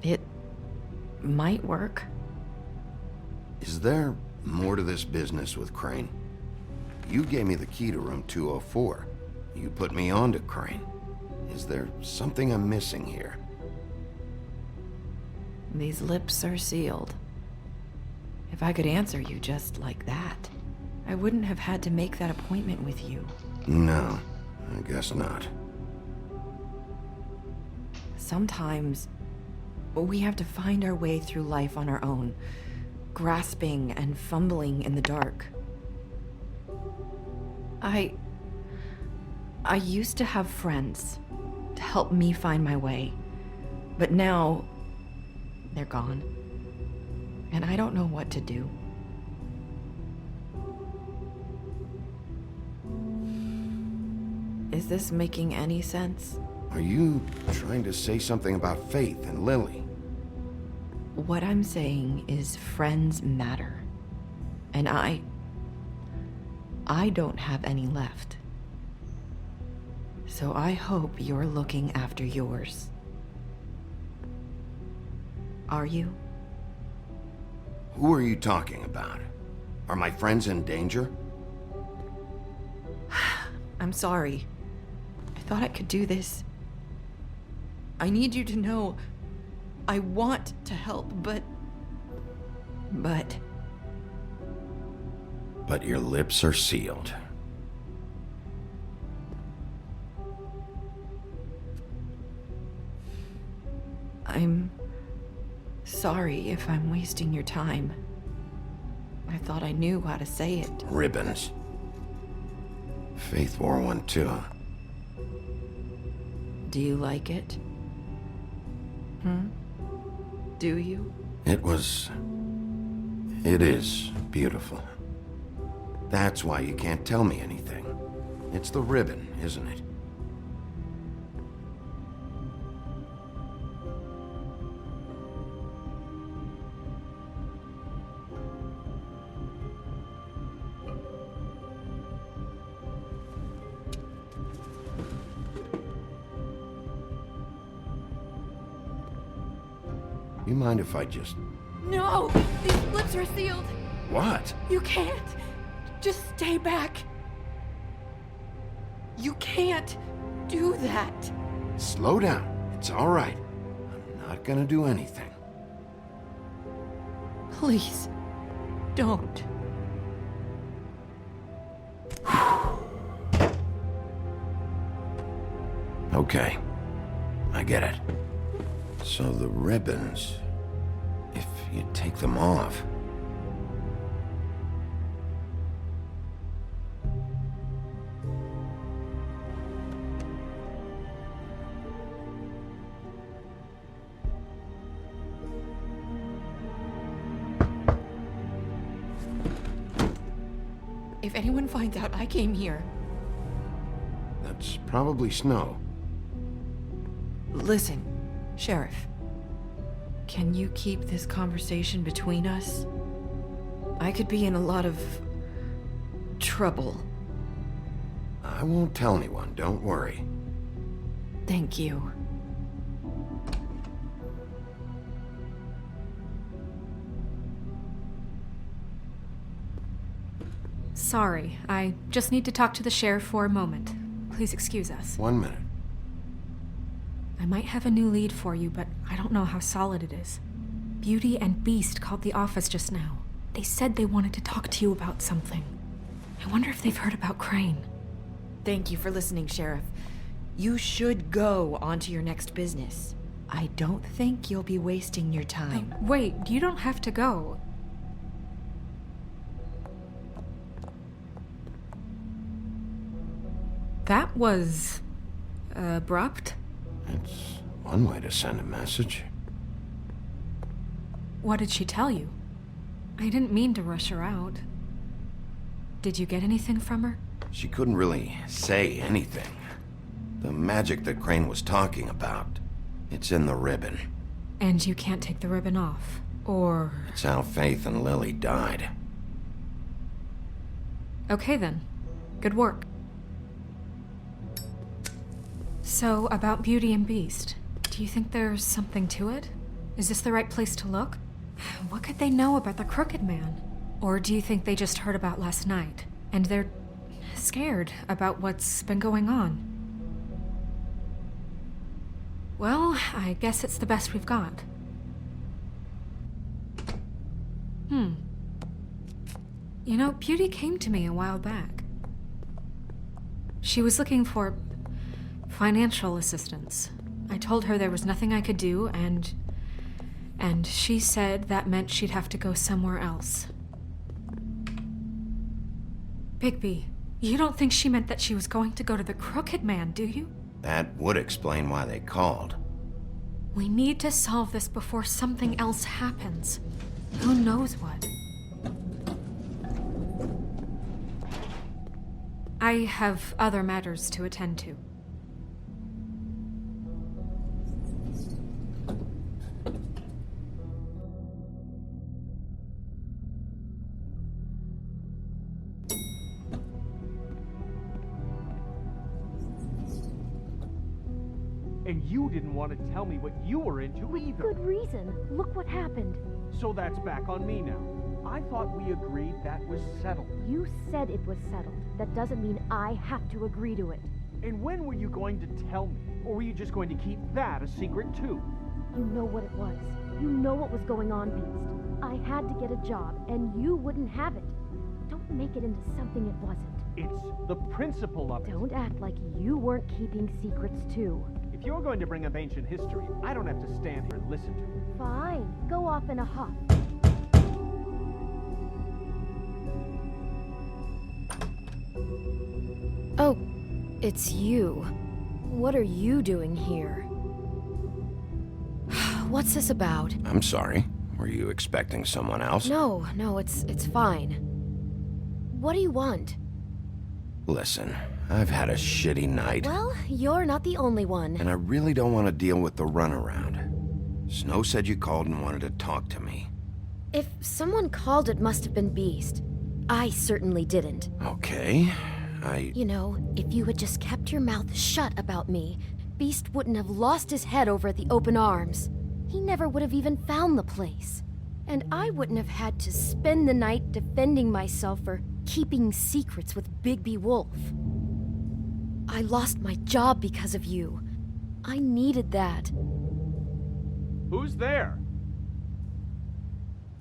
It might work. Is there more to this business with Crane? You gave me the key to room 204. You put me on to Crane. Is there something I'm missing here? These lips are sealed. If I could answer you just like that, I wouldn't have had to make that appointment with you. No, I guess not. Sometimes we have to find our way through life on our own, grasping and fumbling in the dark. I used to have friends to help me find my way, but now they're gone, and I don't know what to do. Is this making any sense? Are you trying to say something about Faith and Lily? What I'm saying is friends matter. And I don't have any left. So I hope you're looking after yours. Are you? Who are you talking about? Are my friends in danger? I'm sorry. I thought I could do this. I need you to know I want to help, but... But your lips are sealed. I'm sorry if I'm wasting your time. I thought I knew how to say it. Ribbons. Faith wore one too. Do you like it? Do you? It is beautiful. That's why you can't tell me anything. It's the ribbon, isn't it? You mind if I just... No! These lips are sealed! What? You can't! Just stay back! You can't do that! Slow down. It's all right. I'm not gonna do anything. Please, don't. Okay. I get it. So the ribbons... if you take them off... If anyone finds out I came here... That's probably snow. Listen, Sheriff. Can you keep this conversation between us? I could be in a lot of... trouble. I won't tell anyone, don't worry. Thank you. Sorry, I just need to talk to the sheriff for a moment. Please excuse us. 1 minute. I might have a new lead for you, but I don't know how solid it is. Beauty and Beast called the office just now. They said they wanted to talk to you about something. I wonder if they've heard about Crane. Thank you for listening, Sheriff. You should go on to your next business. I don't think you'll be wasting your time. Wait, you don't have to go. That was... abrupt? It's one way to send a message. What did she tell you? I didn't mean to rush her out. Did you get anything from her? She couldn't really say anything. The magic that Crane was talking about, it's in the ribbon. And you can't take the ribbon off, or... It's how Faith and Lily died. Okay then. Good work. So, about Beauty and Beast. Do you think there's something to it? Is this the right place to look? What could they know about the Crooked Man? Or do you think they just heard about last night, and they're scared about what's been going on? Well, I guess it's the best we've got. You know, Beauty came to me a while back. She was looking for financial assistance. I told her there was nothing I could do, and she said that meant she'd have to go somewhere else. Bigby, you don't think she meant that she was going to go to the Crooked Man, do you? That would explain why they called. We need to solve this before something else happens. Who knows what? I have other matters to attend to. And you didn't want to tell me what you were into either. Good reason. Look what happened. So that's back on me now. I thought we agreed that was settled. You said it was settled. That doesn't mean I have to agree to it. And when were you going to tell me? Or were you just going to keep that a secret too? You know what it was. You know what was going on, Beast. I had to get a job, and you wouldn't have it. Don't make it into something it wasn't. It's the principle of it. Don't act like you weren't keeping secrets too. If you're going to bring up ancient history, I don't have to stand here and listen to it. Fine. Go off in a huff. Oh, it's you. What are you doing here? What's this about? I'm sorry. Were you expecting someone else? No, it's fine. What do you want? Listen, I've had a shitty night. Well, you're not the only one. And I really don't want to deal with the runaround. Snow said you called and wanted to talk to me. If someone called, it must have been Beast. I certainly didn't. Okay, You know, if you had just kept your mouth shut about me, Beast wouldn't have lost his head over at the open arms. He never would have even found the place. And I wouldn't have had to spend the night defending myself for keeping secrets with Bigby Wolf. I lost my job because of you. I needed that. Who's there?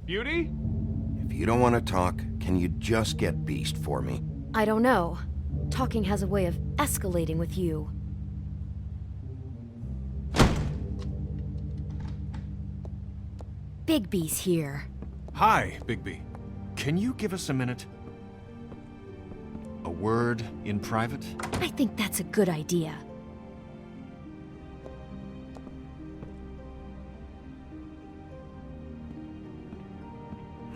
Beauty? if you don't want to talk, can you just get Beast for me? I don't know. Talking has a way of escalating with you. Bigby's here. Hi, Bigby. Can you give us a minute? A word in private? I think that's a good idea.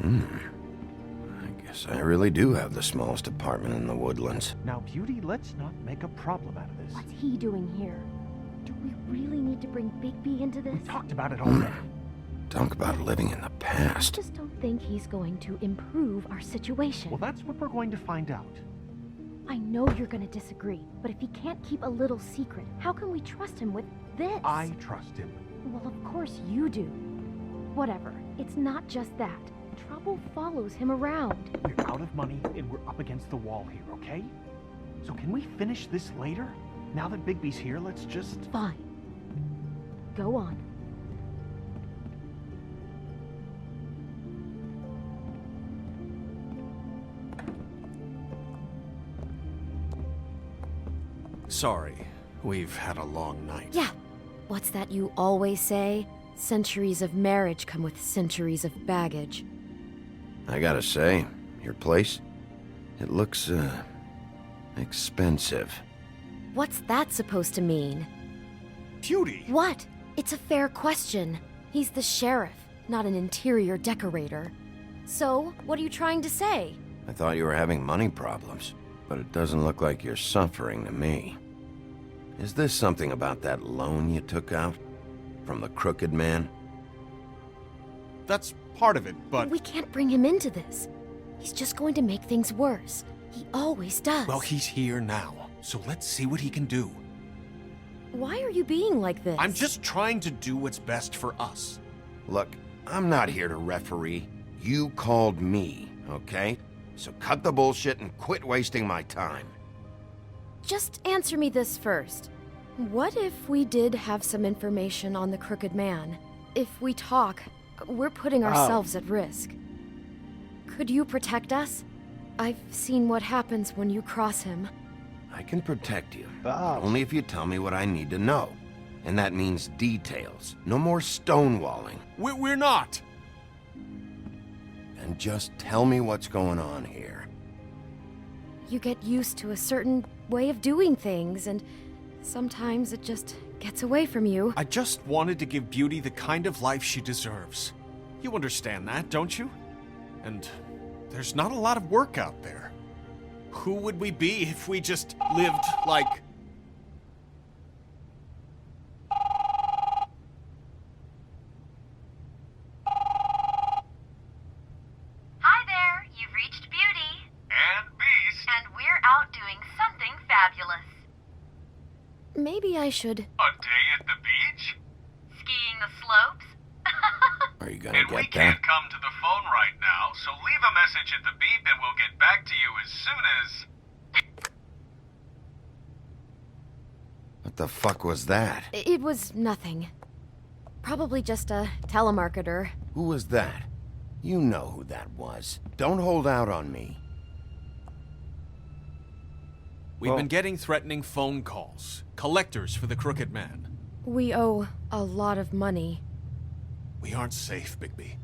I guess I really do have the smallest apartment in the Woodlands. Now, Beauty, let's not make a problem out of this. What's he doing here? Do we really need to bring Bigby into this? We talked about it already. Talk about living in the I past. just don't think he's going to improve our situation. Well, that's what we're going to find out. I know you're going to disagree, but if he can't keep a little secret, how can we trust him with this? I trust him. Well, of course you do. Whatever. It's not just that. Trouble follows him around. We're out of money and we're up against the wall here, okay? So can we finish this later? Now that Bigby's here, let's just... Fine. Go on. Sorry, we've had a long night. Yeah. What's that you always say? Centuries of marriage come with centuries of baggage. I gotta say, your place, it looks, expensive. What's that supposed to mean? Beauty! What? It's a fair question. He's the sheriff, not an interior decorator. So, what are you trying to say? I thought you were having money problems, but it doesn't look like you're suffering to me. Is this something about that loan you took out? From the Crooked Man? That's part of it, but... We can't bring him into this. He's just going to make things worse. He always does. Well, he's here now, so let's see what he can do. Why are you being like this? I'm just trying to do what's best for us. Look, I'm not here to referee. You called me, okay? So cut the bullshit and quit wasting my time. Just answer me this first. What if we did have some information on the Crooked Man? If we talk, we're putting ourselves at risk. Could you protect us? I've seen what happens when you cross him. I can protect you, but only if you tell me what I need to know. And that means details. No more stonewalling. We're not! And just tell me what's going on here. You get used to a certain way of doing things, and sometimes it just gets away from you. I just wanted to give Beauty the kind of life she deserves. You understand that, don't you? And there's not a lot of work out there. Who would we be if we just lived like... Hi there, you've reached Beauty. And Beast. And we're out doing something fabulous. Maybe I should... A day at the beach? Skiing the slopes? Are you gonna And we get can't that? come to the phone right now, so leave a message at the beep and we'll get back to you as soon as... What the fuck was that? It was nothing. Probably just a telemarketer. Who was that? You know who that was. Don't hold out on me. We've been getting threatening phone calls. Collectors for the Crooked Man. We owe a lot of money. We aren't safe, Bigby.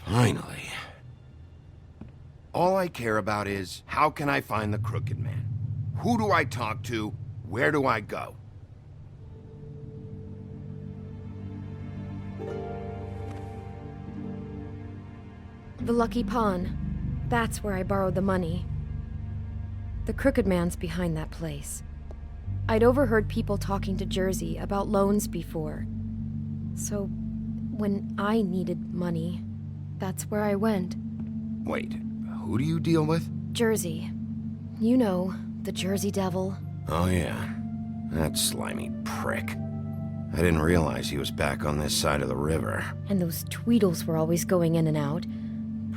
Finally. All I care about is, how can I find the Crooked Man? Who do I talk to? Where do I go? The Lucky Pawn. That's where I borrowed the money. The Crooked Man's behind that place. I'd overheard people talking to Jersey about loans before. So, when I needed money, that's where I went. Wait, who do you deal with? Jersey. You know, the Jersey Devil. Oh yeah, that slimy prick. I didn't realize he was back on this side of the river. And those Tweedles were always going in and out.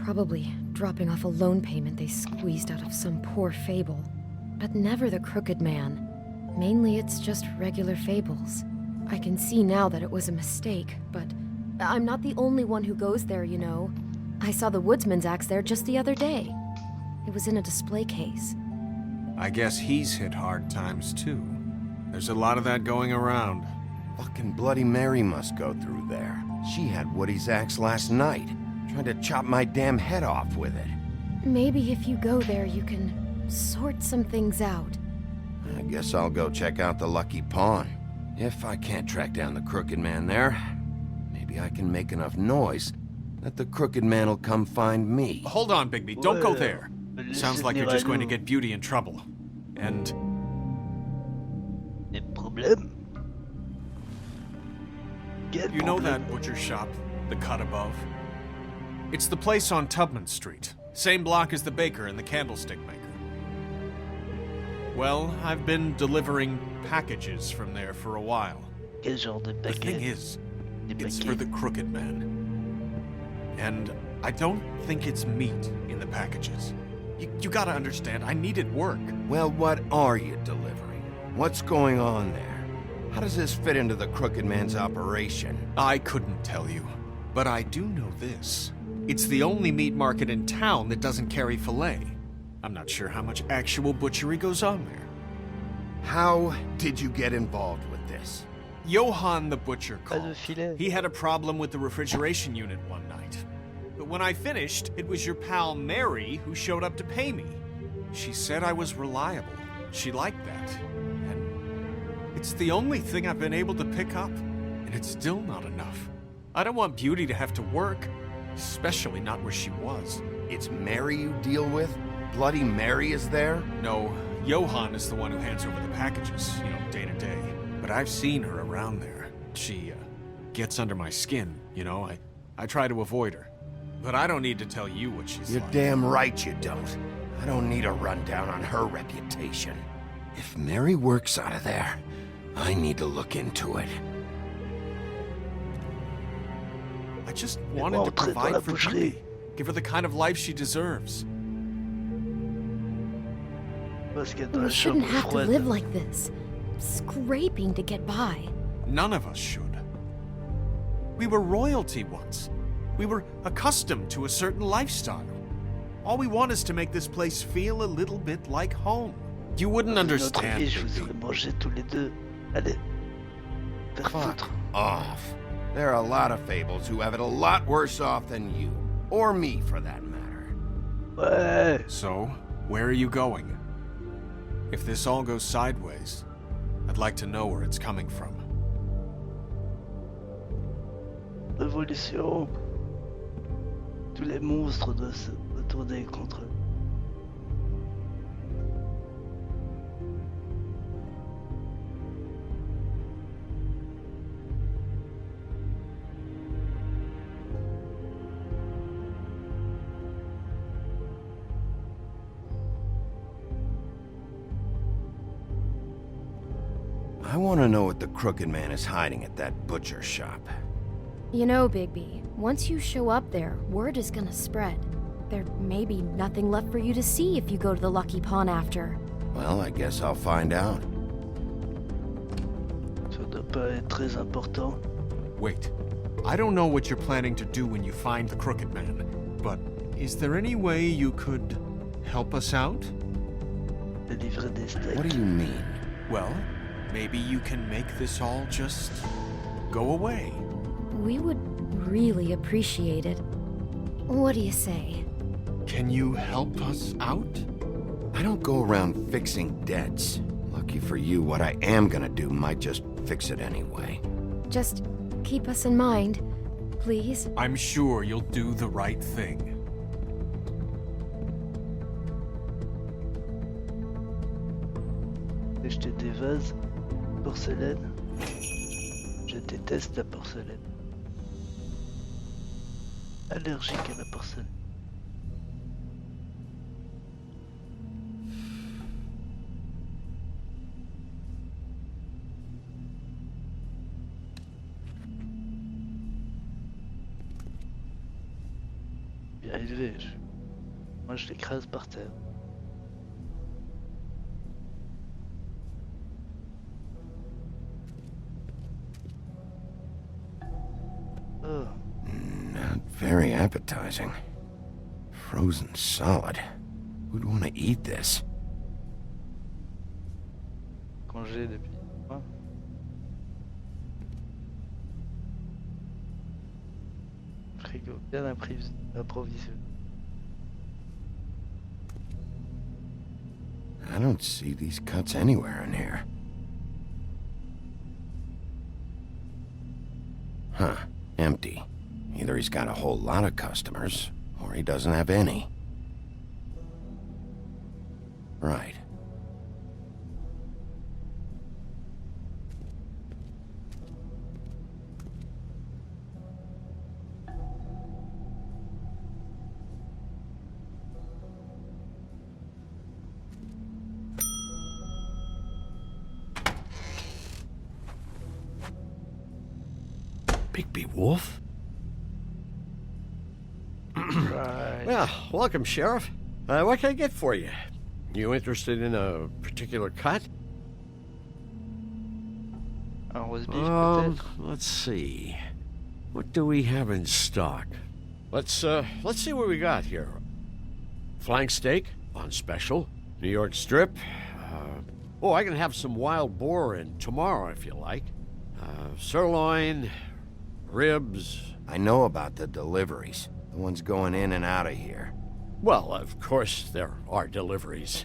Probably dropping off a loan payment they squeezed out of some poor fable. But never the Crooked Man. Mainly it's just regular fables. I can see now that it was a mistake, but I'm not the only one who goes there, you know. I saw the woodsman's axe there just the other day. It was in a display case. I guess he's hit hard times too. There's a lot of that going around. Fucking Bloody Mary must go through there. She had Woody's axe last night, trying to chop my damn head off with it. Maybe if you go there, you can sort some things out. I guess I'll go check out the Lucky Pawn. If I can't track down the Crooked Man there, maybe I can make enough noise that the Crooked Man will come find me. Hold on, Bigby. Don't go there. Sounds like you're just going to get Beauty in trouble. And... Des problèmes. Quel you know problème? that butcher shop, the cut above? It's the place on Tubman Street. Same block as the baker and the candlestick maker. Well, I've been delivering packages from there for a while. Quel genre de The thing paquet? is, Des it's paquets? for the Crooked Man. And I don't think it's meat in the packages. You gotta understand, I needed work. Well, what are you delivering? What's going on there? How does this fit into the Crooked Man's operation? I couldn't tell you, but I do know this. It's the only meat market in town that doesn't carry filet. I'm not sure how much actual butchery goes on there. How did you get involved with this? Johann the butcher Pas de called. filet. He had a problem with the refrigeration unit one night. But when I finished, it was your pal Mary who showed up to pay me. She said I was reliable. She liked that. And it's the only thing I've been able to pick up. And it's still not enough. I don't want Beauty to have to work, especially not where she was. It's Mary you deal with? Bloody Mary is there? No, Johann is the one who hands over the packages, day to day. But I've seen her around there. She, gets under my skin, I try to avoid her. But I don't need to tell you what she's You're like. damn right you don't. I don't need a rundown on her reputation. If Mary works out of there, I need to look into it. I just wanted to provide for Beauty. Give her the kind of life she deserves. Parce qu'elle est dans You la shouldn't chambre have to froide. live like this, scraping to get by. None of us should. We were royalty once. We were accustomed to a certain lifestyle. All we want is to make this place feel a little bit like home. You wouldn't Dans une autre understand, vie, je vous Bigby. aurais mangé tous les deux. Allez. Faire Fuck foutre. off. There are a lot of fables who have it a lot worse off than you. Or me, for that matter. Ouais. So, where are you going? If this all goes sideways, I'd like to know where it's coming from. Révolution. Tous les monstres doivent se retourner contre eux. I want to know what the Crooked Man is hiding at that butcher shop. You know, Bigby, once you show up there, word is gonna spread. There may be nothing left for you to see if you go to the Lucky Pawn after. Well, I guess I'll find out. Ça doit pas être très important. Wait, I don't know what you're planning to do when you find the Crooked Man, but is there any way you could help us out? Délivrer des steaks. What do you mean? Well, maybe you can make this all just go away. We would really appreciate it. What do you say? Can you help us out? I don't go around fixing debts. Lucky for you, what I am gonna do might just fix it anyway. Just keep us in mind, please. I'm sure you'll do the right thing. J'ai acheté des vases, porcelaine. Je déteste la porcelaine. Allergique à la porcelaine. Bien élevé. Moi je l'écrase par terre. Oh. Not very appetizing. Frozen solid. Who'd want to eat this? Congé depuis. Ah. Frigo bien improvisé. I don't see these cuts anywhere in here. Huh. Empty. Either he's got a whole lot of customers, or he doesn't have any. Right. Bigby Wolf? Right. Well, welcome, Sheriff. What can I get for you? You interested in a particular cut? Un roast beef peut-être. Let's see. What do we have in stock? Let's see what we got here. Flank steak on special. New York strip. I can have some wild boar in tomorrow if you like. Sirloin, ribs. I know about the deliveries. The ones going in and out of here. Well, of course there are deliveries.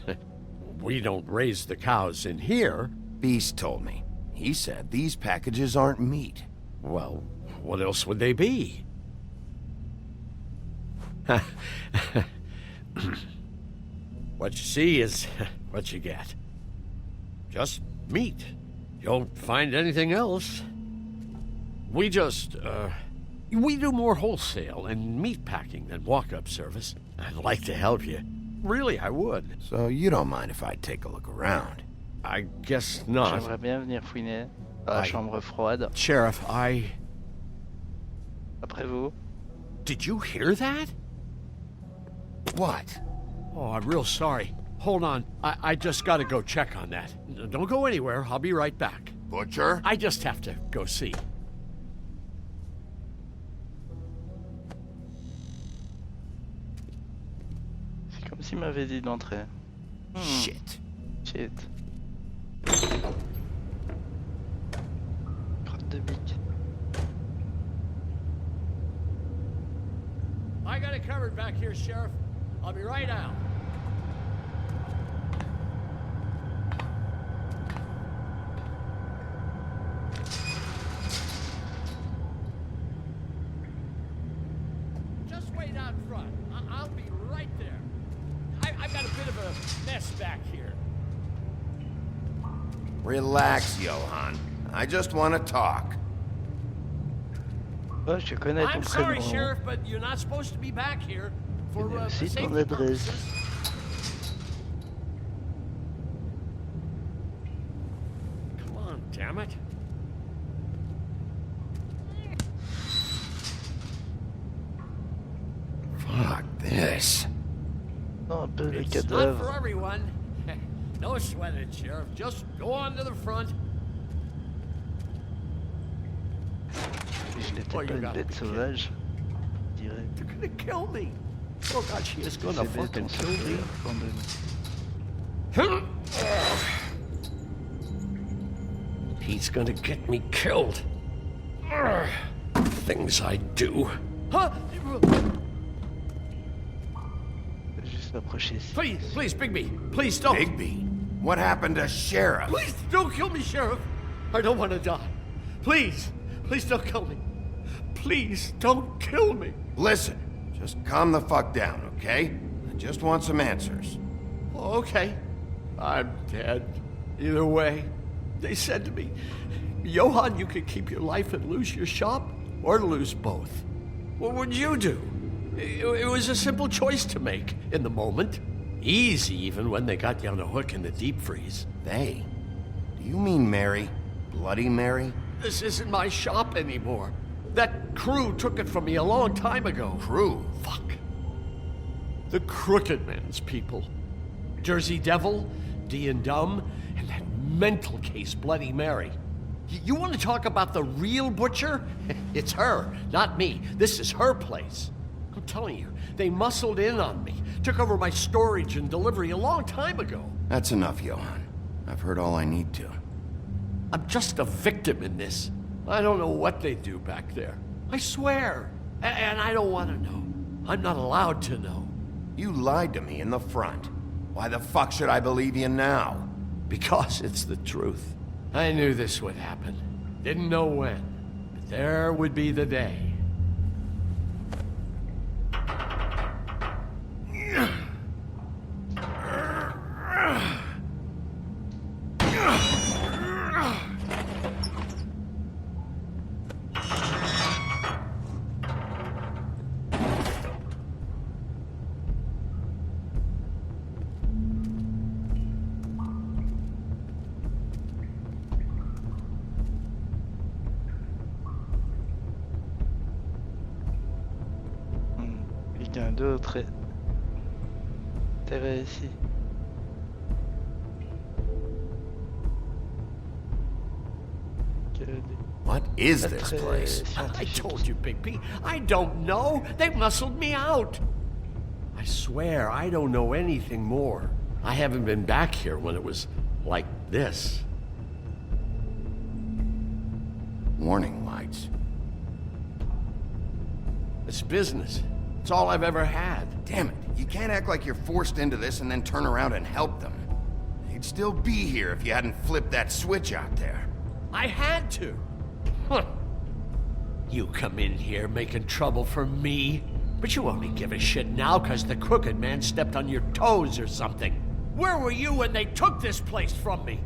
We don't raise the cows in here. Beast told me. He said these packages aren't meat. Well, what else would they be? What you see is what you get. Just meat. You don't find anything else. We do more wholesale and meat packing than walk-up service. I'd like to help you. Really, I would. So you don't mind if I take a look around? I guess not. J'aimerais bien venir fouiner dans la chambre froide. Sheriff, Après vous. Did you hear that? What? Oh, I'm real sorry. Hold on. I just gotta go check on that. Don't go anywhere. I'll be right back. Butcher? I just have to go see. C'est comme s'il m'avait dit d'entrer. Shit. Shit. Crotte de bique. I got it covered back here, Sheriff. I'll be right out. Just wait out front. I'll be right there. I've got a bit of a mess back here. Relax, Johan. I just want to talk. Oh, je connais ton I'm sorry, prénom. Sheriff, but you're not supposed to be back here for Mais aussi safety ton adresse. purposes. Come on, damn it. Fuck this. Non, un peu le It's not for cadavre. everyone. No sweat it, Sheriff. Just go on to the front. Je n'étais Oh, pas you une gotta bête be kidding. sauvage. Je dirais. They're gonna kill me. Oh God, she is gonna Ces bêtes, fucking elles sont kill me. abandonnées. He's gonna get me killed. Ugh. Things I do. Huh? Juste approcher ici. Please, Bigby. Please don't. Bigby? What happened to Sheriff? Please don't kill me, Sheriff. I don't want to die. Please don't kill me. Please don't kill me. Listen, just calm the fuck down, okay? I just want some answers. Okay. I'm dead. Either way. They said to me, Johan, you could keep your life and lose your shop, or lose both. What would you do? It was a simple choice to make in the moment. Easy, even when they got you on a hook in the deep freeze. They? Do you mean Mary? Bloody Mary? This isn't my shop anymore. That crew took it from me a long time ago. Crew? Fuck. The Crooked Man's people. Jersey Devil, D and Dumb, and that mental case, Bloody Mary. You want to talk about the real butcher? It's her, not me. This is her place. I'm telling you, they muscled in on me, took over my storage and delivery a long time ago. That's enough, Johan. I've heard all I need to. I'm just a victim in this. I don't know what they do back there. I swear. And I don't want to know. I'm not allowed to know. You lied to me in the front. Why the fuck should I believe you now? Because it's the truth. I knew this would happen. Didn't know when. But there would be the day. Quelqu'un d'autre est enterré ici. What is this place? I told you, Big P. I don't know. They muscled me out. I swear, I don't know anything more. I haven't been back here when it was like this. Warning lights. It's business. It's all I've ever had. Damn it, you can't act like you're forced into this and then turn around and help them. You'd still be here if you hadn't flipped that switch out there. I had to. Huh. You come in here making trouble for me, but you only give a shit now because the Crooked Man stepped on your toes or something. Where were you when they took this place from me?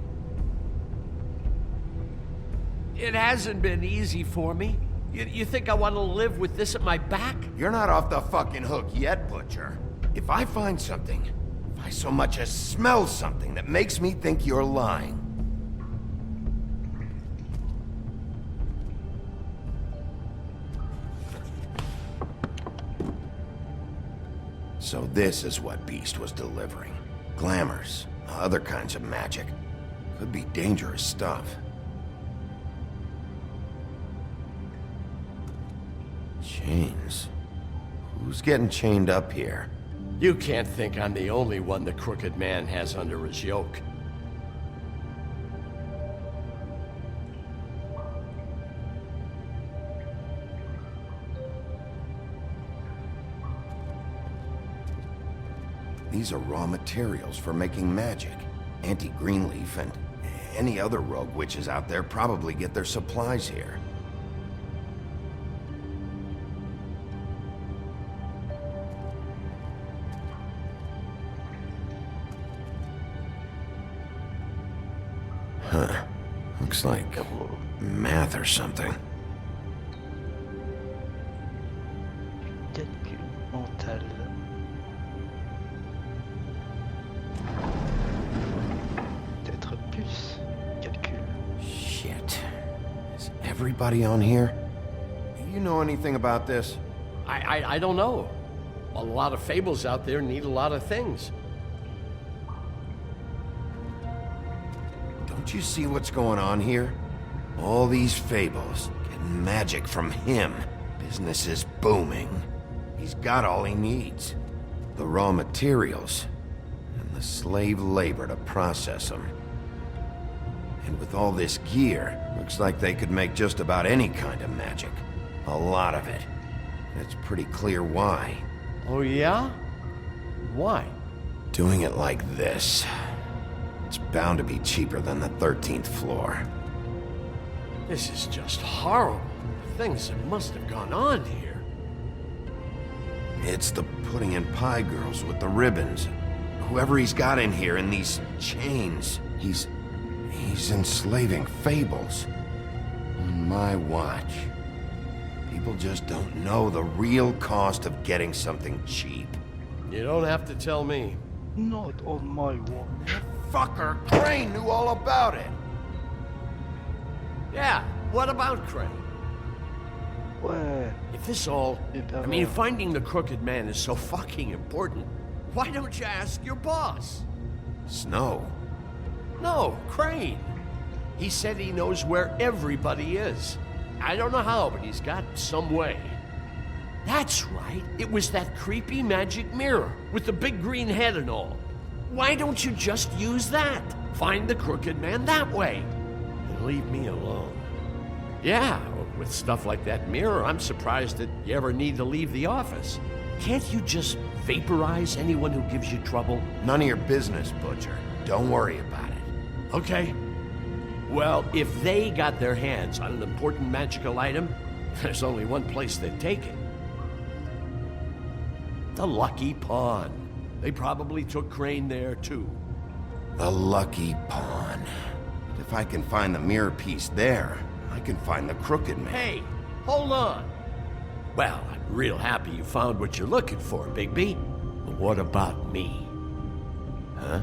It hasn't been easy for me. You think I want to live with this at my back? You're not off the fucking hook yet, Butcher. If I find something, if I so much as smell something that makes me think you're lying. So this is what Beast was delivering. Glamours, other kinds of magic. Could be dangerous stuff. Chains. Who's getting chained up here? You can't think I'm the only one the Crooked Man has under his yoke. These are raw materials for making magic. Auntie Greenleaf and any other rogue witches out there probably get their supplies here. Huh. Looks like math or something. Calcul mental. Peut-être plus. Calcul. Shit. Is everybody on here? You know anything about this? I don't know. A lot of fables out there need a lot of things. Don't you see what's going on here? All these fables, getting magic from him. Business is booming. He's got all he needs. The raw materials, and the slave labor to process them. And with all this gear, looks like they could make just about any kind of magic. A lot of it. It's pretty clear why. Oh yeah? Why? Doing it like this. It's bound to be cheaper than the 13th floor. This is just horrible. Things that must have gone on here. It's the putting in pie girls with the ribbons. Whoever he's got in here in these chains, he's enslaving fables. On my watch. People just don't know the real cost of getting something cheap. You don't have to tell me. Not on my watch. Fucker, Crane knew all about it. Yeah, what about Crane? Ouais. If this all... Super I mean, well. finding the Crooked Man is so fucking important, why don't you ask your boss? Snow. No, Crane. He said he knows where everybody is. I don't know how, but he's got some way. That's right. It was that creepy magic mirror with the big green head and all. Why don't you just use that? Find the Crooked Man that way. And leave me alone. Yeah, with stuff like that mirror, I'm surprised that you ever need to leave the office. Can't you just vaporize anyone who gives you trouble? None of your business, Butcher. Don't worry about it. Okay. Well, if they got their hands on an important magical item, there's only one place they'd take it. The Lucky Pawn. They probably took Crane there, too. The Lucky Pawn. If I can find the mirror piece there, I can find the Crooked Man. Hey, hold on. Well, I'm real happy you found what you're looking for, Bigby. But what about me? Huh?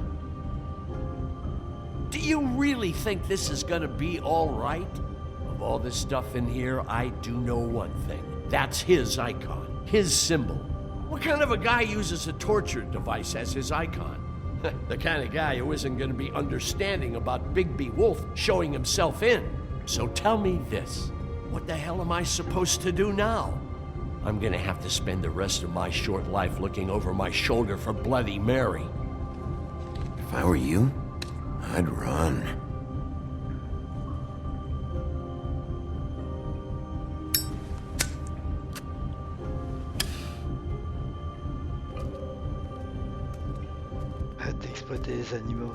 Do you really think this is gonna be all right? Of all this stuff in here, I do know one thing. That's his icon, his symbol. What kind of a guy uses a torture device as his icon? The kind of guy who isn't gonna be understanding about Bigby Wolf showing himself in. So tell me this, what the hell am I supposed to do now? I'm gonna have to spend the rest of my short life looking over my shoulder for Bloody Mary. If I were you, I'd run. Hâte d'exploiter les animaux.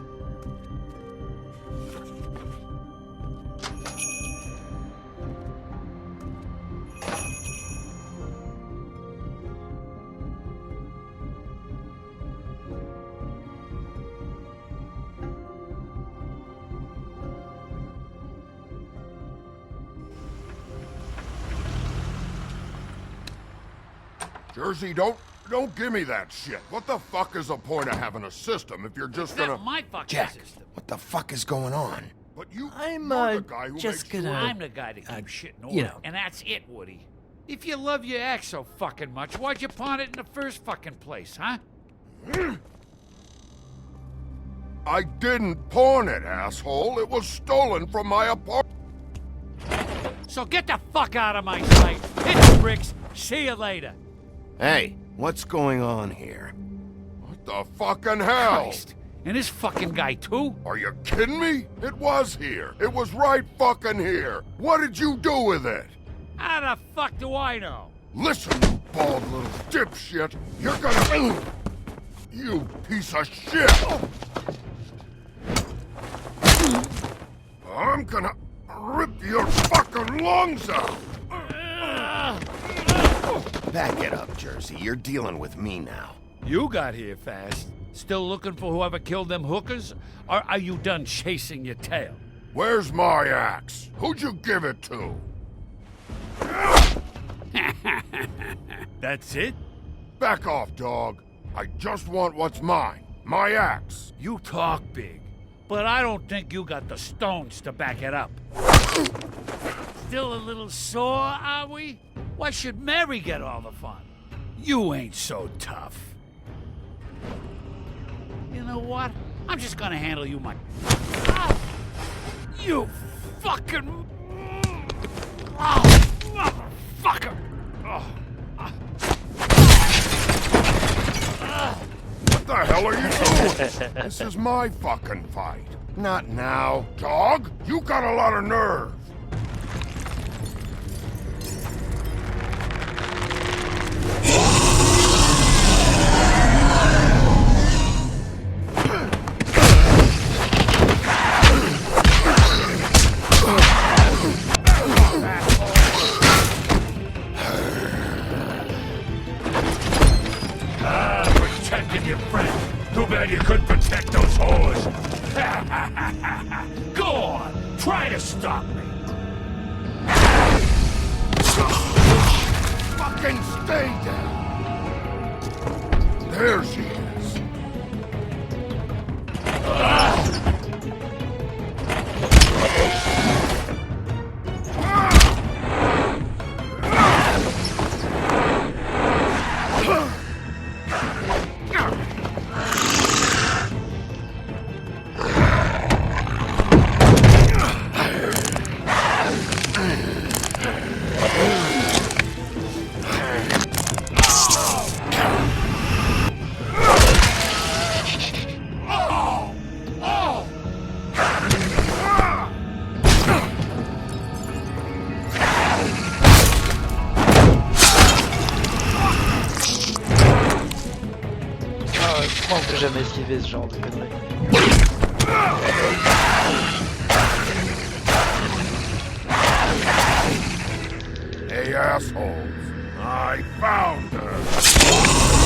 Jersey, don't Don't give me that shit. What the fuck is the point of having a system if you're just That's gonna... my fucking Jack, system. what the fuck is going on? But you... I'm, you're the guy who just makes gonna... I'm the guy that keeps shit in order. you know. And that's it, Woody. If you love your ex so fucking much, why'd you pawn it in the first fucking place, huh? I didn't pawn it, asshole. It was stolen from my apartment. So get the fuck out of my sight. Hit the bricks. See you later. Hey, what's going on here? What the fucking hell? Christ. And this fucking guy, too? Are you kidding me? It was here. It was right fucking here. What did you do with it? How the fuck do I know? Listen, you bald little dipshit. You're gonna... You piece of shit. I'm gonna rip your fucking lungs out. Back it up, Jersey. You're dealing with me now. You got here fast. Still looking for whoever killed them hookers? Or are you done chasing your tail? Where's my axe? Who'd you give it to? That's it? Back off, dog. I just want what's mine. My axe. You talk big, but I don't think you got the stones to back it up. Still a little sore, are we? Why should Mary get all the fun? You ain't so tough. You know what? I'm just gonna handle you, You fucking... motherfucker! What the hell are you doing? This is my fucking fight. Not now. Dog, you got a lot of nerve. Protecting your friend. Too bad you couldn't protect those whores. Go on, try to stop me. Fucking stay down. There she is. Comment on peut jamais esquiver ce genre de conneries? Hey, assholes. I found her.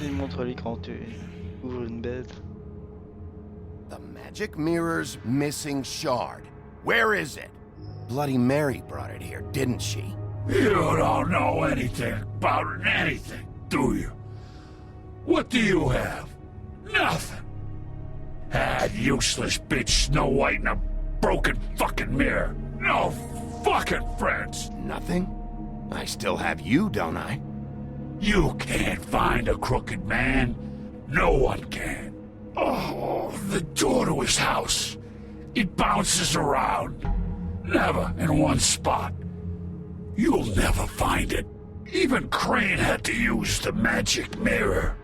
Il montre-lui quand tu ouvres une bête. The magic mirror's missing shard. Where is it? Bloody Mary brought it here, didn't she? You don't know anything about anything, do you? What do you have? Nothing. That useless bitch Snow White in a broken fucking mirror. No fucking friends. Nothing? I still have you, don't I? You can't find a crooked man. No one can. Oh, the door to his house. It bounces around. Never in one spot. You'll never find it. Even Crane had to use the magic mirror.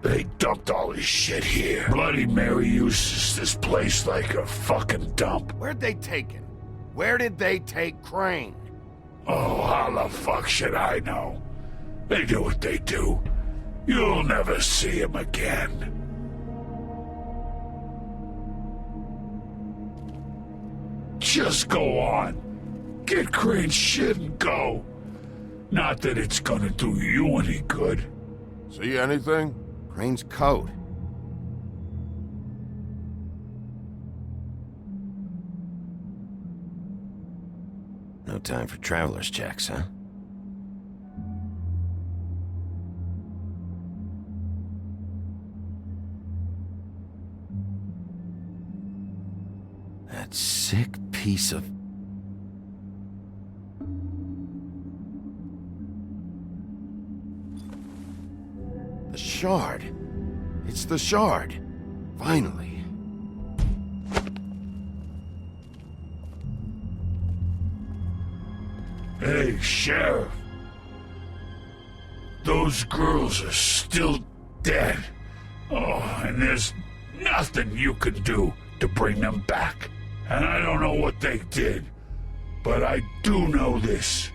They dumped all his shit here. Bloody Mary uses this place like a fucking dump. Where'd they take him? Where did they take Crane? Oh, how the fuck should I know? They do what they do. You'll never see him again. Just go on. Get Crane's shit and go. Not that it's gonna do you any good. See anything? Crane's coat. No time for traveler's checks, huh? That sick piece of... The shard. It's the shard. Finally. Hey, Sheriff. Those girls are still dead. Oh, and there's nothing you can do to bring them back. And I don't know what they did, but I do know this.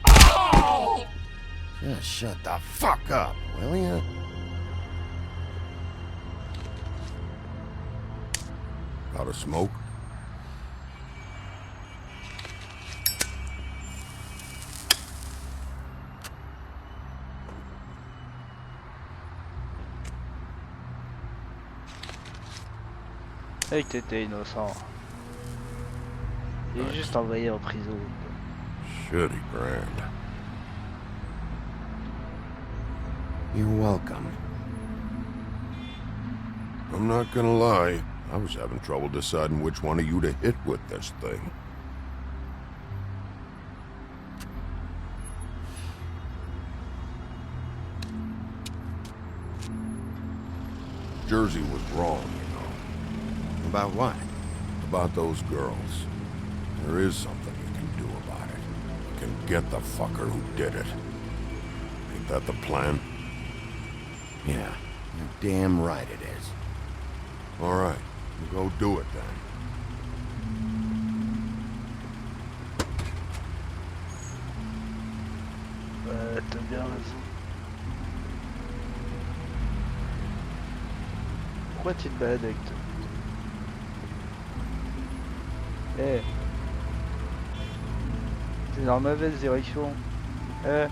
Oh! Just shut the fuck up, will ya? Out of smoke? Hey, que t'étais innocent. Il est juste envoyé en prison. Shitty grand. You're welcome. I'm not gonna lie. I was having trouble deciding which one of you to hit with this thing. Jersey was wrong, you know. About what? About those girls. There is something you can do about it. You can get the fucker who did it. Ain't that the plan? Yeah, you're damn right it is. All right, we'll go do it then. T'as bien raison. Pourquoi tu te balades avec toi? Eh, t'es dans la mauvaise direction. Eh.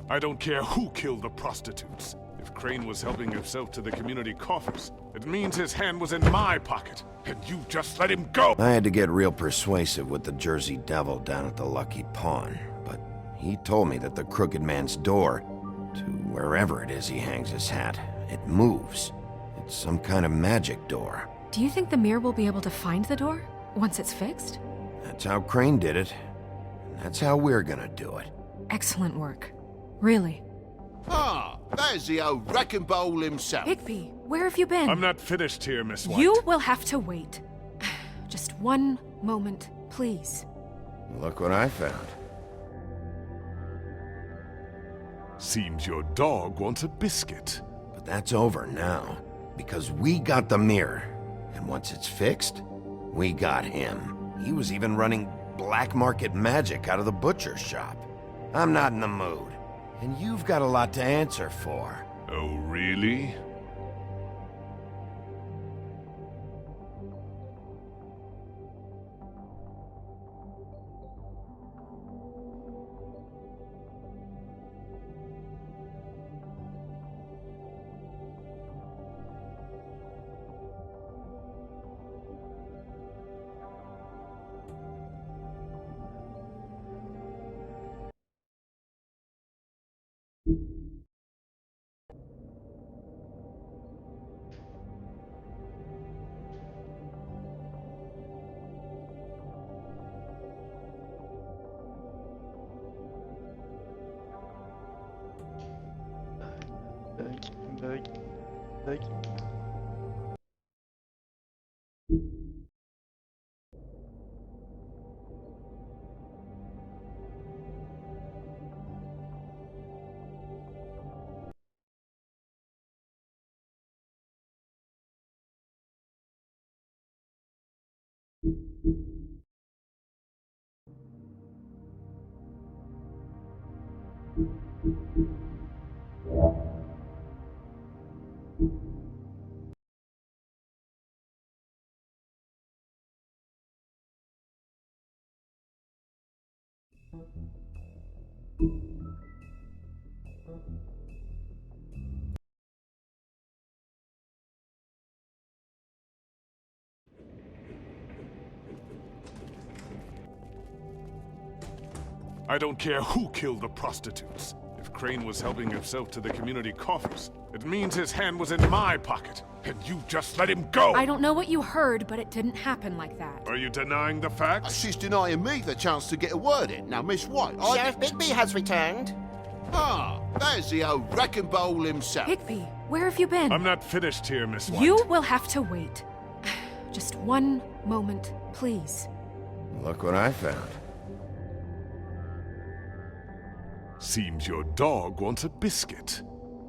I don't care who killed the prostitutes. If Crane was helping himself to the community coffers, it means his hand was in my pocket, and you just let him go! I had to get real persuasive with the Jersey Devil down at the Lucky Pawn, but he told me that the Crooked Man's door, to wherever it is he hangs his hat, it moves. It's some kind of magic door. Do you think the mirror will be able to find the door once it's fixed? That's how Crane did it, and that's how we're gonna do it. Excellent work. Really. Ah, there's the old wrecking bowl himself. Bigby, where have you been? I'm not finished here, Miss White. You will have to wait. Just one moment, please. Look what I found. Seems your dog wants a biscuit. But that's over now, because we got the mirror. And once it's fixed, we got him. He was even running black market magic out of the butcher's shop. I'm not in the mood. And you've got a lot to answer for. Oh, really? Bug. Ok. I don't care who killed the prostitutes. If Crane was helping himself to the community coffers, it means his hand was in my pocket, and you just let him go! I don't know what you heard, but it didn't happen like that. Are you denying the facts? She's denying me the chance to get a word in. Now, Miss White, Sheriff Bigby has returned. Ah, there's the old wrecking bowl himself. Bigby, where have you been? I'm not finished here, Miss White. You will have to wait. Just one moment, please. Look what I found. Seems your dog wants a biscuit.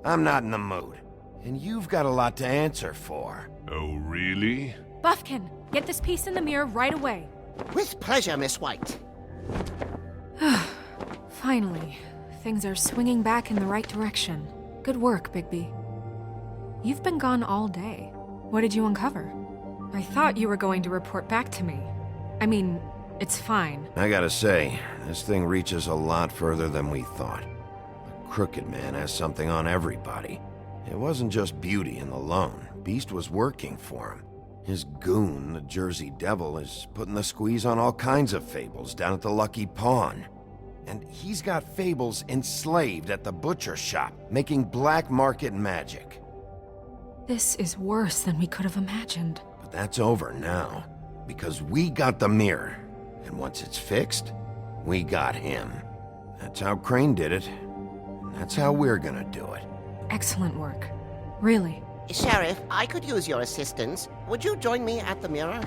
I'm not in the mood. And you've got a lot to answer for. Oh, really? Buffkin, get this piece in the mirror right away. With pleasure, Miss White. Finally, things are swinging back in the right direction. Good work, Bigby. You've been gone all day. What did you uncover? I thought you were going to report back to me. I mean, it's fine. I gotta say, this thing reaches a lot further than we thought. The Crooked Man has something on everybody. It wasn't just Beauty and the Lone. Beast was working for him. His goon, the Jersey Devil, is putting the squeeze on all kinds of fables down at the Lucky Pawn. And he's got fables enslaved at the butcher shop, making black market magic. This is worse than we could have imagined. But that's over now, because we got the mirror. And once it's fixed, we got him. That's how Crane did it. And that's how we're gonna do it. Excellent work. Really. Sheriff, I could use your assistance. Would you join me at the mirror?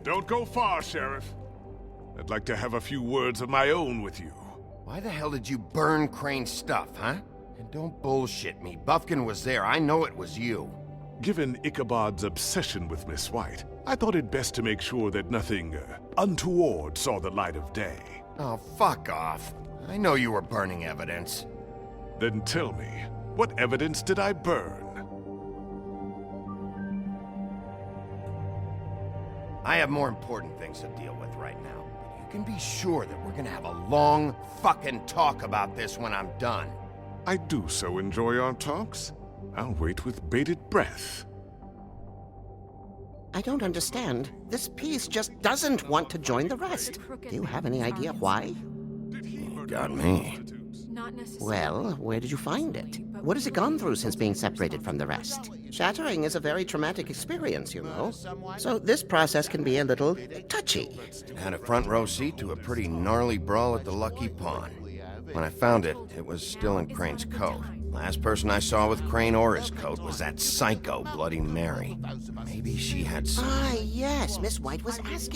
Don't go far, Sheriff. I'd like to have a few words of my own with you. Why the hell did you burn Crane's stuff, huh? And don't bullshit me. Buffkin was there. I know it was you. Given Ichabod's obsession with Miss White, I thought it best to make sure that nothing untoward saw the light of day. Oh, fuck off. I know you were burning evidence. Then tell me, what evidence did I burn? I have more important things to deal with right now. But you can be sure that we're gonna have a long fucking talk about this when I'm done. I do so enjoy our talks. I'll wait with bated breath. I don't understand. This piece just doesn't want to join the rest. Do you have any idea why? You got me. Well, where did you find it? What has it gone through since being separated from the rest? Shattering is a very traumatic experience, you know. So this process can be a little touchy. Had a front row seat to a pretty gnarly brawl at the Lucky Pawn. When I found it, it was still in Crane's coat. Last person I saw with Crane or his coat was that psycho Bloody Mary. Maybe she had some... Ah, yes, Miss White was asking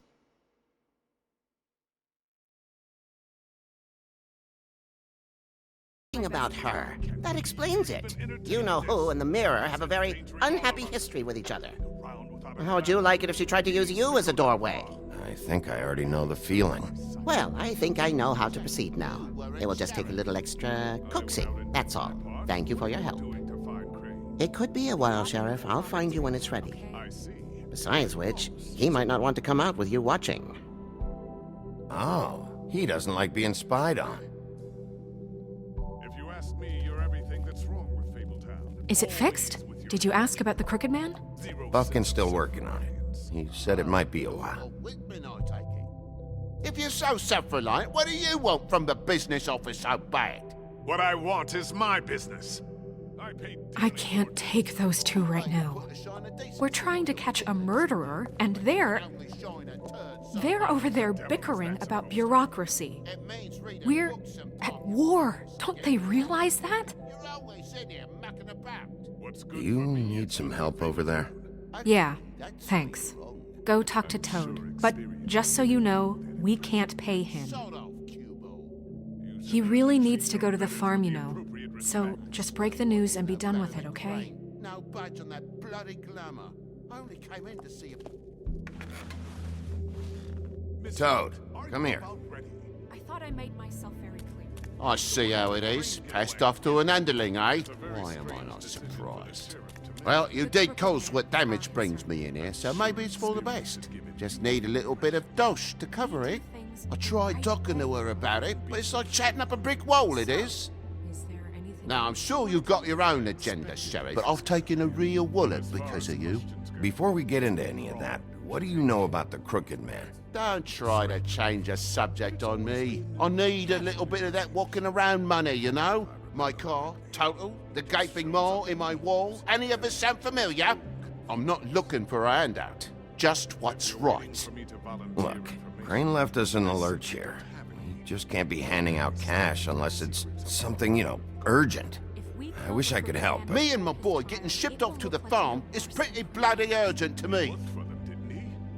about her. That explains it. You know who and the mirror have a very unhappy history with each other. How would you like it if she tried to use you as a doorway? I think I already know the feeling. Well, I think I know how to proceed now. It will just take a little extra coaxing, that's all. Thank you for your help. It could be a while, Sheriff. I'll find you when it's ready. Besides which, he might not want to come out with you watching. Oh, he doesn't like being spied on. If you ask me, you're everything that's wrong with Fabletown. Is it fixed? Did you ask about the Crooked Man? Buffkin's still working on it. He said it might be a while. If you're so self-reliant, what do you want from the business office so bad? What I want is my business. I I can't take those two right now. We're trying to catch a murderer, and they're over there bickering about bureaucracy. We're at war. Don't they realize that? You need some help over there? Yeah, thanks. Go talk to Toad. But just so you know, we can't pay him. He really needs to go to the farm, you know. So just break the news and be done with it, okay? No budge on that bloody glamour. I only came in to see Toad, come here. I thought I made myself very clear. I see how it is. Passed off to an underling, eh? Why am I not surprised? Well, you did cause what damage brings me in here, so maybe it's for the best. Just need a little bit of dosh to cover it. I tried talking to her about it, but it's like chatting up a brick wall, it is. Now, I'm sure you've got your own agenda, Sheriff, but I've taken a real wallet because of you. Before we get into any of that, what do you know about the Crooked Man? Don't try to change a subject on me. I need a little bit of that walking around money, you know? My car, total, the gaping maw in my wall. Any of us sound familiar? I'm not looking for a handout. Just what's right. Look, Crane left us in the lurch here. You just can't be handing out cash unless it's something, you know, urgent. I wish I could help, but... Me and my boy getting shipped off to the farm is pretty bloody urgent to me.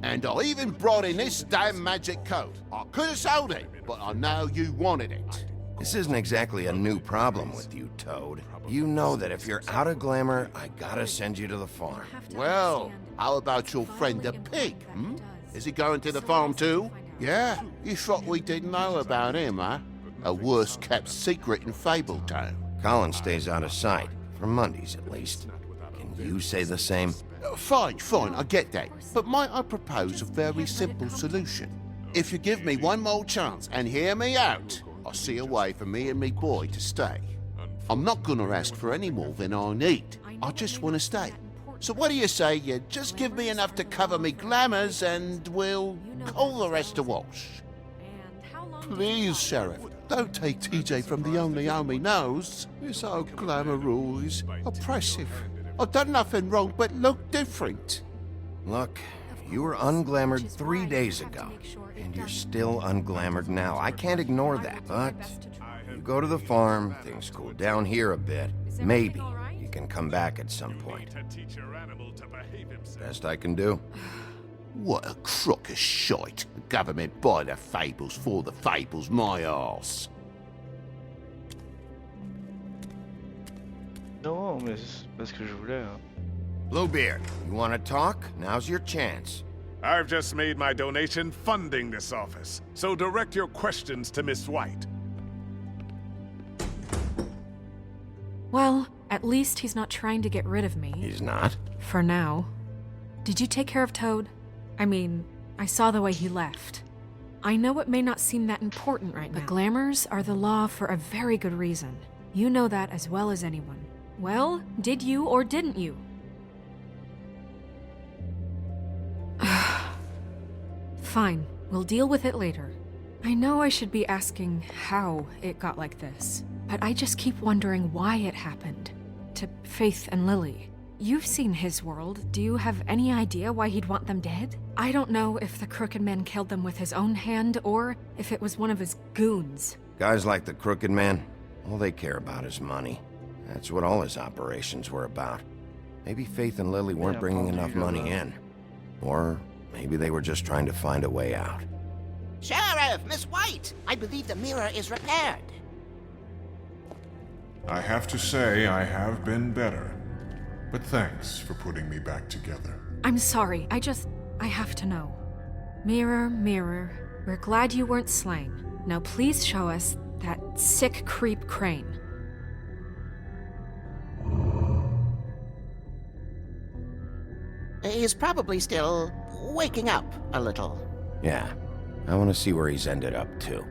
And I even brought in this damn magic coat. I could have sold it, but I know you wanted it. This isn't exactly a new problem with you, Toad. You know that if you're out of glamour, I gotta send you to the farm. Well, how about your friend the pig, hmm? Is he going to the farm too? Yeah, you thought we didn't know about him, huh? A worst-kept secret in Fabletown. Colin stays out of sight, for Mondays at least. Can you say the same? Fine, I get that. But might I propose a very simple solution? If you give me one more chance and hear me out, I'll see a way for me and me boy to stay. I'm not gonna ask for any more than I need. I just want to stay. So what do you say you just give me enough to cover me glamours and we'll call the rest a wash? Please, Sheriff, don't take TJ from the only home he knows. This old glamour rule is oppressive. I've done nothing wrong but look different. Look, you were unglamoured 3 days ago, and you're still unglamoured now. I can't ignore that, but you go to the farm, things cool down here a bit. Maybe you can come back at some point. Best I can do. What a crock of shite. The government buy the fables for the fables, my arse. Non, mais c'est pas ce que je voulais. Hein. Bluebeard, you want to talk? Now's your chance. I've just made my donation funding this office, so direct your questions to Miss White. Well, at least he's not trying to get rid of me. He's not? For now. Did you take care of Toad? I mean, I saw the way he left. I know it may not seem that important right now. The glamours are the law for a very good reason. You know that as well as anyone. Well, did you or didn't you? Fine, we'll deal with it later. I know I should be asking how it got like this, but I just keep wondering why it happened. To Faith and Lily. You've seen his world. Do you have any idea why he'd want them dead? I don't know if the Crooked Man killed them with his own hand or if it was one of his goons. Guys like the Crooked Man, all they care about is money. That's what all his operations were about. Maybe Faith and Lily weren't bringing enough money in. Or maybe they were just trying to find a way out. Sheriff, Miss White! I believe the mirror is repaired. I have to say I have been better. But thanks for putting me back together. I'm sorry, I have to know. Mirror, mirror, we're glad you weren't slain. Now please show us that sick creep Crane. He's probably still waking up a little. Yeah, I want to see where he's ended up, too.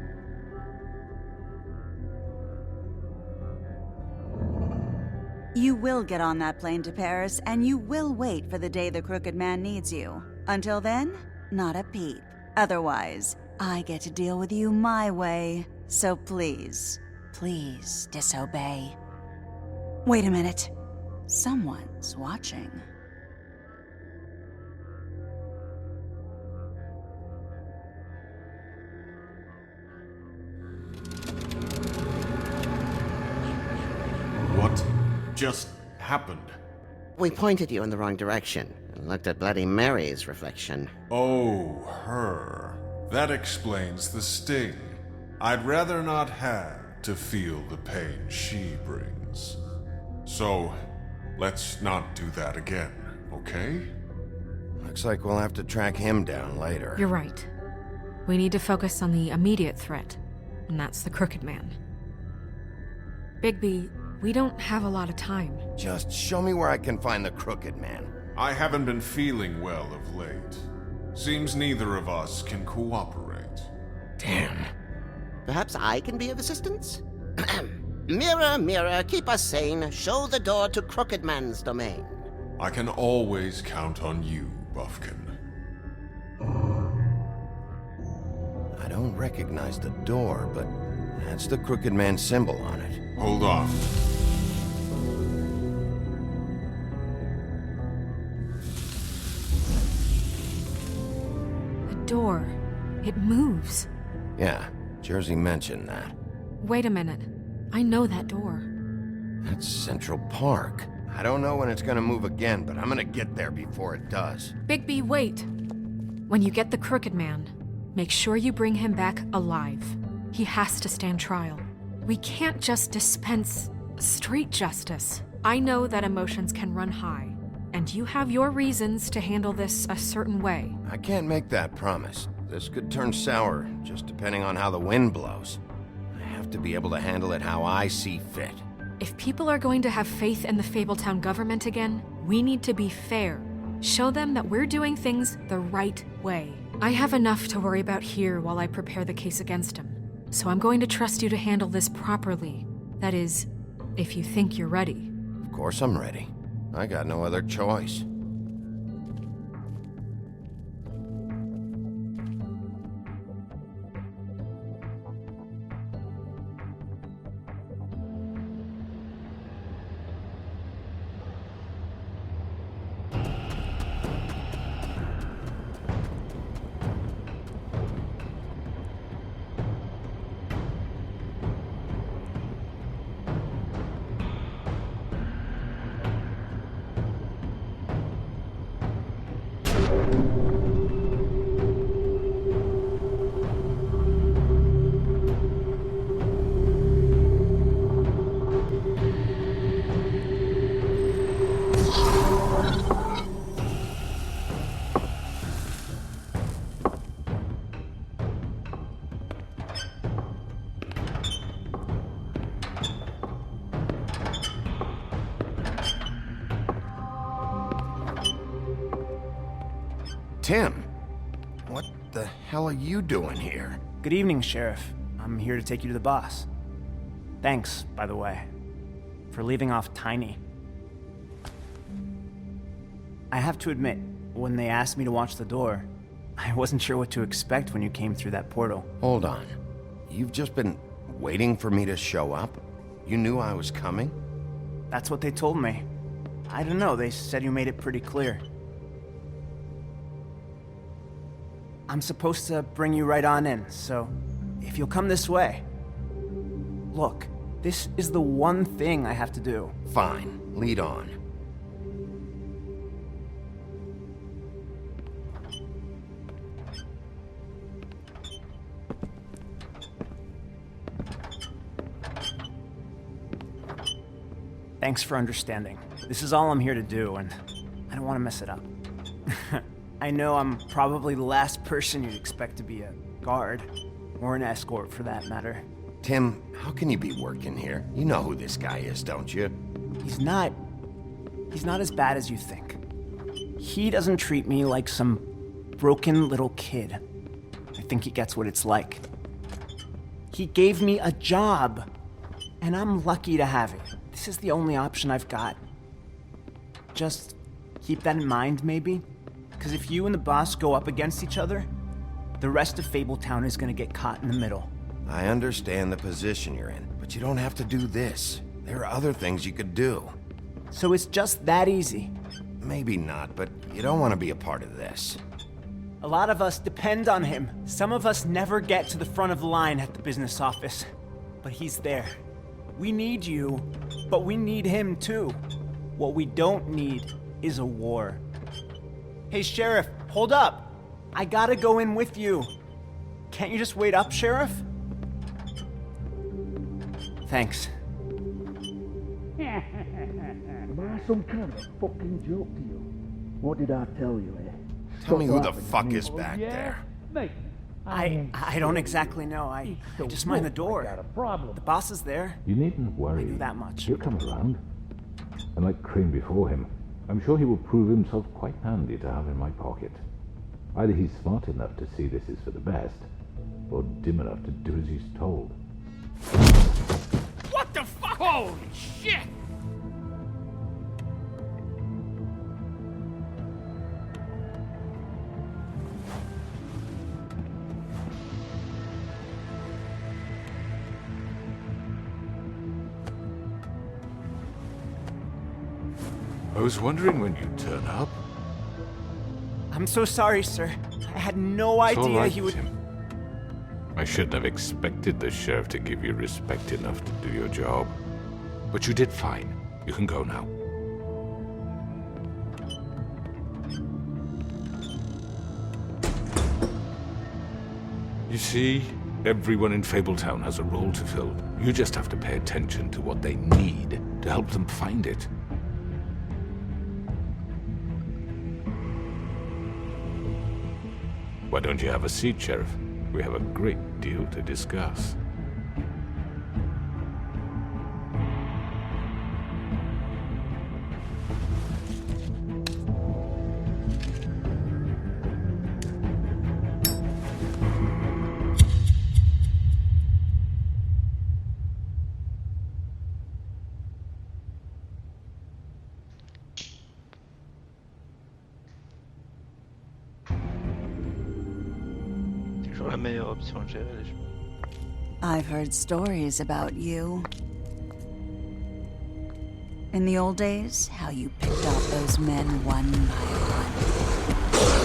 You will get on that plane to Paris, and you will wait for the day the Crooked Man needs you. Until then, not a peep. Otherwise, I get to deal with you my way. So please, please disobey. Wait a minute. Someone's watching. What just happened? We pointed you in the wrong direction and looked at Bloody Mary's reflection. Oh, her. That explains the sting. I'd rather not have to feel the pain she brings. So, let's not do that again, okay? Looks like we'll have to track him down later. You're right. We need to focus on the immediate threat, and that's the Crooked Man. Bigby, we don't have a lot of time. Just show me where I can find the Crooked Man. I haven't been feeling well of late. Seems neither of us can cooperate. Damn. Perhaps I can be of assistance? Mirror, mirror, keep us sane. Show the door to Crooked Man's domain. I can always count on you, Buffkin. I don't recognize the door, but that's the Crooked Man symbol on it. Hold on. The door. It moves. Yeah, Jersey mentioned that. Wait a minute. I know that door. That's Central Park. I don't know when it's gonna move again, but I'm gonna get there before it does. Bigby, wait. When you get the Crooked Man, make sure you bring him back alive. He has to stand trial. We can't just dispense street justice. I know that emotions can run high, and you have your reasons to handle this a certain way. I can't make that promise. This could turn sour, just depending on how the wind blows. I have to be able to handle it how I see fit. If people are going to have faith in the Fabletown government again, we need to be fair. Show them that we're doing things the right way. I have enough to worry about here while I prepare the case against him. So I'm going to trust you to handle this properly. That is, if you think you're ready. Of course I'm ready. I got no other choice. Tim, what the hell are you doing here? Good evening, Sheriff. I'm here to take you to the boss. Thanks, by the way, for leaving off Tiny. I have to admit, when they asked me to watch the door, I wasn't sure what to expect when you came through that portal. Hold on. You've just been waiting for me to show up? You knew I was coming? That's what they told me. I don't know, they said you made it pretty clear. I'm supposed to bring you right on in, so if you'll come this way. Look, this is the one thing I have to do. Fine, lead on. Thanks for understanding. This is all I'm here to do, and I don't want to mess it up. I know I'm probably the last person you'd expect to be a guard, or an escort for that matter. Tim, how can you be working here? You know who this guy is, don't you? He's not as bad as you think. He doesn't treat me like some broken little kid. I think he gets what it's like. He gave me a job, and I'm lucky to have it. This is the only option I've got. Just keep that in mind, maybe? Because if you and the boss go up against each other, the rest of Fabletown is going to get caught in the middle. I understand the position you're in, but you don't have to do this. There are other things you could do. So it's just that easy. Maybe not, but you don't want to be a part of this. A lot of us depend on him. Some of us never get to the front of the line at the business office. But he's there. We need you, but we need him too. What we don't need is a war. Hey, Sheriff, hold up. I gotta go in with you. Can't you just wait up, Sheriff? Thanks. Am I some kind of fucking joke to you? What did I tell you, eh? Tell me who the Stop fuck laughing at is me. back there. Mate, I don't exactly know. I just mind the door. The boss is there. You needn't worry. I knew that much. He'll come around. And like Crane before him, I'm sure he will prove himself quite handy to have in my pocket. Either he's smart enough to see this is for the best, or dim enough to do as he's told. What the fuck? Holy shit! I was wondering when you'd turn up. I'm so sorry, sir. I had no It's all idea right, he would... Tim. I shouldn't have expected the sheriff to give you respect enough to do your job. But you did fine. You can go now. You see, everyone in Fabletown has a role to fill. You just have to pay attention to what they need to help them find it. Why don't you have a seat, Sheriff? We have a great deal to discuss. Toujours la meilleure option à gérer les choses. I've heard stories about you. In the old days, how you picked off those men one by one.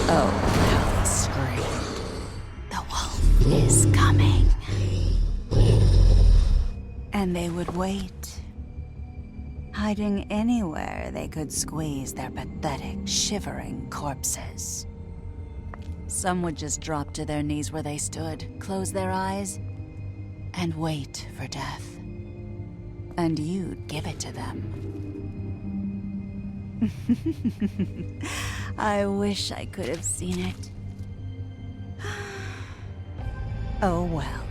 Oh, how they screamed. The wolf is coming. And they would wait, hiding anywhere they could squeeze their pathetic, shivering corpses. Some would just drop to their knees where they stood, close their eyes, and wait for death. And you'd give it to them. I wish I could have seen it. Oh well.